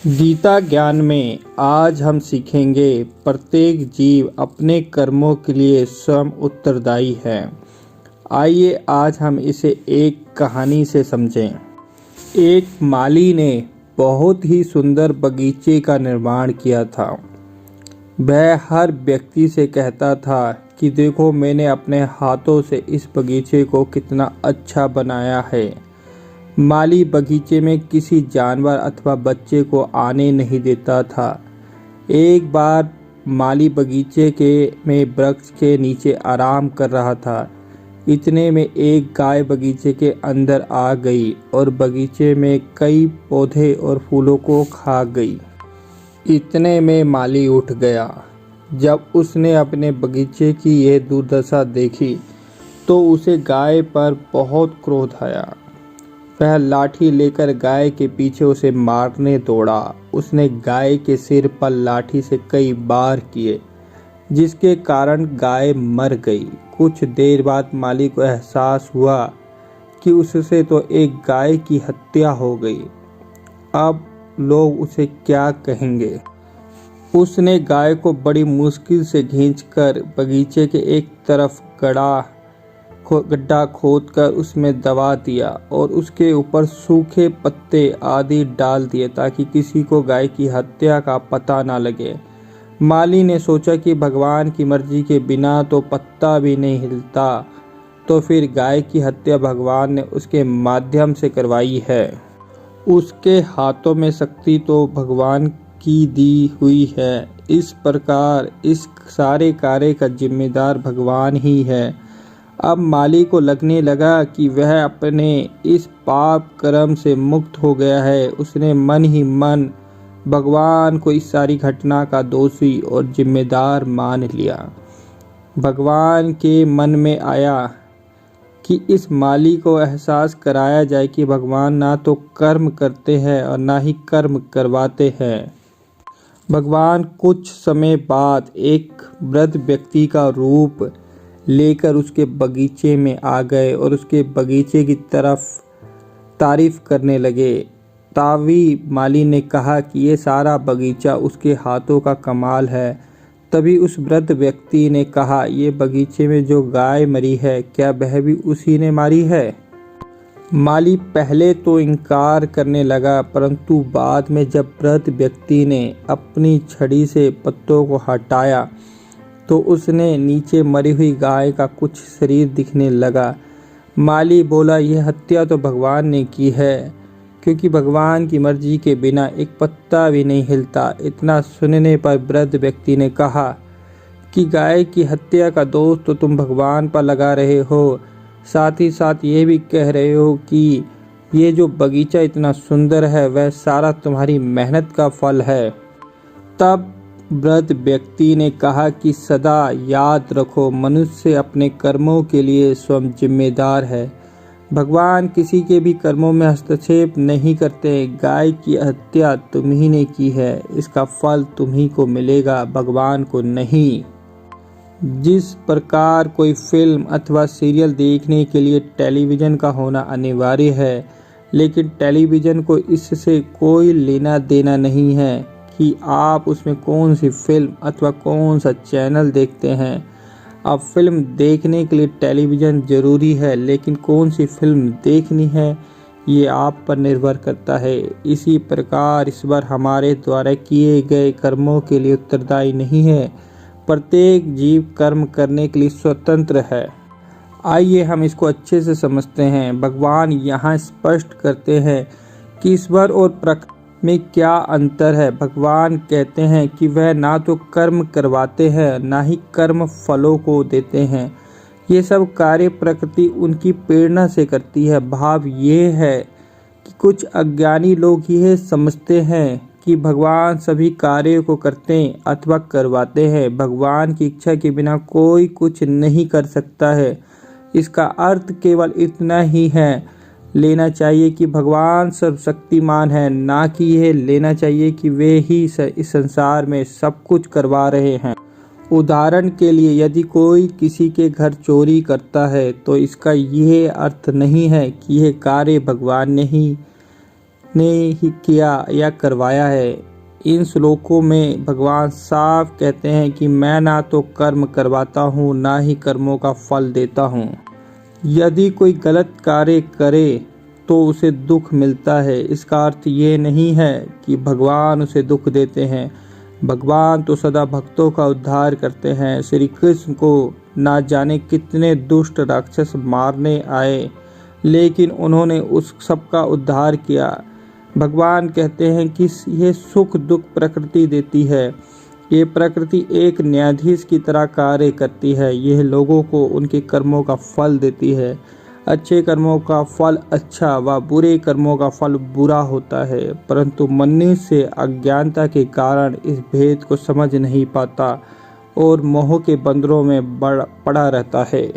गीता ज्ञान में आज हम सीखेंगे प्रत्येक जीव अपने कर्मों के लिए स्वयं उत्तरदायी है। आइए आज हम इसे एक कहानी से समझें। एक माली ने बहुत ही सुंदर बगीचे का निर्माण किया था। वह हर व्यक्ति से कहता था कि देखो, मैंने अपने हाथों से इस बगीचे को कितना अच्छा बनाया है। माली बगीचे में किसी जानवर अथवा बच्चे को आने नहीं देता था। एक बार माली बगीचे में वृक्ष के नीचे आराम कर रहा था। इतने में एक गाय बगीचे के अंदर आ गई और बगीचे में कई पौधे और फूलों को खा गई। इतने में माली उठ गया। जब उसने अपने बगीचे की यह दुर्दशा देखी तो उसे गाय पर बहुत क्रोध आया। वह लाठी लेकर गाय के पीछे उसे मारने दौड़ा। उसने गाय के सिर पर लाठी से कई बार किए, जिसके कारण गाय मर गई। कुछ देर बाद माली को एहसास हुआ कि उससे तो एक गाय की हत्या हो गई। अब लोग उसे क्या कहेंगे। उसने गाय को बड़ी मुश्किल से खींचकर बगीचे के एक तरफ गड्ढा खोदकर उसमें दबा दिया और उसके ऊपर सूखे पत्ते आदि डाल दिए ताकि किसी को गाय की हत्या का पता ना लगे। माली ने सोचा कि भगवान की मर्जी के बिना तो पत्ता भी नहीं हिलता, तो फिर गाय की हत्या भगवान ने उसके माध्यम से करवाई है। उसके हाथों में शक्ति तो भगवान की दी हुई है। इस प्रकार इस सारे कार्य का जिम्मेदार भगवान ही है। अब माली को लगने लगा कि वह अपने इस पाप कर्म से मुक्त हो गया है। उसने मन ही मन भगवान को इस सारी घटना का दोषी और जिम्मेदार मान लिया। भगवान के मन में आया कि इस माली को एहसास कराया जाए कि भगवान ना तो कर्म करते हैं और ना ही कर्म करवाते हैं। भगवान कुछ समय बाद एक वृद्ध व्यक्ति का रूप लेकर उसके बगीचे में आ गए और उसके बगीचे की तरफ तारीफ करने लगे। तभी माली ने कहा कि ये सारा बगीचा उसके हाथों का कमाल है। तभी उस वृद्ध व्यक्ति ने कहा, ये बगीचे में जो गाय मरी है, क्या वह भी उसी ने मारी है? माली पहले तो इनकार करने लगा, परंतु बाद में जब वृद्ध व्यक्ति ने अपनी छड़ी से पत्तों को हटाया तो उसने नीचे मरी हुई गाय का कुछ शरीर दिखने लगा। माली बोला, यह हत्या तो भगवान ने की है, क्योंकि भगवान की मर्जी के बिना एक पत्ता भी नहीं हिलता। इतना सुनने पर वृद्ध व्यक्ति ने कहा कि गाय की हत्या का दोष तो तुम भगवान पर लगा रहे हो, साथ ही साथ ये भी कह रहे हो कि ये जो बगीचा इतना सुंदर है वह सारा तुम्हारी मेहनत का फल है। तब वृद्ध व्यक्ति ने कहा कि सदा याद रखो, मनुष्य अपने कर्मों के लिए स्वयं जिम्मेदार है। भगवान किसी के भी कर्मों में हस्तक्षेप नहीं करते। गाय की हत्या तुम्ही ने की है, इसका फल तुम्ही को मिलेगा, भगवान को नहीं। जिस प्रकार कोई फिल्म अथवा सीरियल देखने के लिए टेलीविज़न का होना अनिवार्य है, लेकिन टेलीविज़न को इससे कोई लेना देना नहीं है कि आप उसमें कौन सी फिल्म अथवा कौन सा चैनल देखते हैं। अब फिल्म देखने के लिए टेलीविज़न ज़रूरी है, लेकिन कौन सी फिल्म देखनी है ये आप पर निर्भर करता है। इसी प्रकार ईश्वर हमारे द्वारा किए गए कर्मों के लिए उत्तरदायी नहीं है। प्रत्येक जीव कर्म करने के लिए स्वतंत्र है। आइए हम इसको अच्छे से समझते हैं। भगवान यहाँ स्पष्ट करते हैं कि ईश्वर और प्रकृति में क्या अंतर है। भगवान कहते हैं कि वह ना तो कर्म करवाते हैं, ना ही कर्म फलों को देते हैं। ये सब कार्य प्रकृति उनकी प्रेरणा से करती है। भाव ये है कि कुछ अज्ञानी लोग यह समझते हैं कि भगवान सभी कार्यों को करते अथवा करवाते हैं। भगवान की इच्छा के बिना कोई कुछ नहीं कर सकता है। इसका अर्थ केवल इतना ही है लेना चाहिए कि भगवान सर्वशक्तिमान है, ना कि यह लेना चाहिए कि वे ही इस संसार में सब कुछ करवा रहे हैं। उदाहरण के लिए, यदि कोई किसी के घर चोरी करता है तो इसका यह अर्थ नहीं है कि यह कार्य भगवान ने ही ने ही किया या करवाया है। इन श्लोकों में भगवान साफ कहते हैं कि मैं ना तो कर्म करवाता हूँ, ना ही कर्मों का फल देता हूँ। यदि कोई गलत कार्य करे तो उसे दुख मिलता है। इसका अर्थ ये नहीं है कि भगवान उसे दुख देते हैं। भगवान तो सदा भक्तों का उद्धार करते हैं। श्री कृष्ण को ना जाने कितने दुष्ट राक्षस मारने आए, लेकिन उन्होंने उस सब का उद्धार किया। भगवान कहते हैं कि यह सुख दुख प्रकृति देती है। ये प्रकृति एक न्यायाधीश की तरह कार्य करती है। यह लोगों को उनके कर्मों का फल देती है। अच्छे कर्मों का फल अच्छा व बुरे कर्मों का फल बुरा होता है, परंतु मनुष्य अज्ञानता के कारण इस भेद को समझ नहीं पाता और मोह के बंधनों में पड़ा रहता है।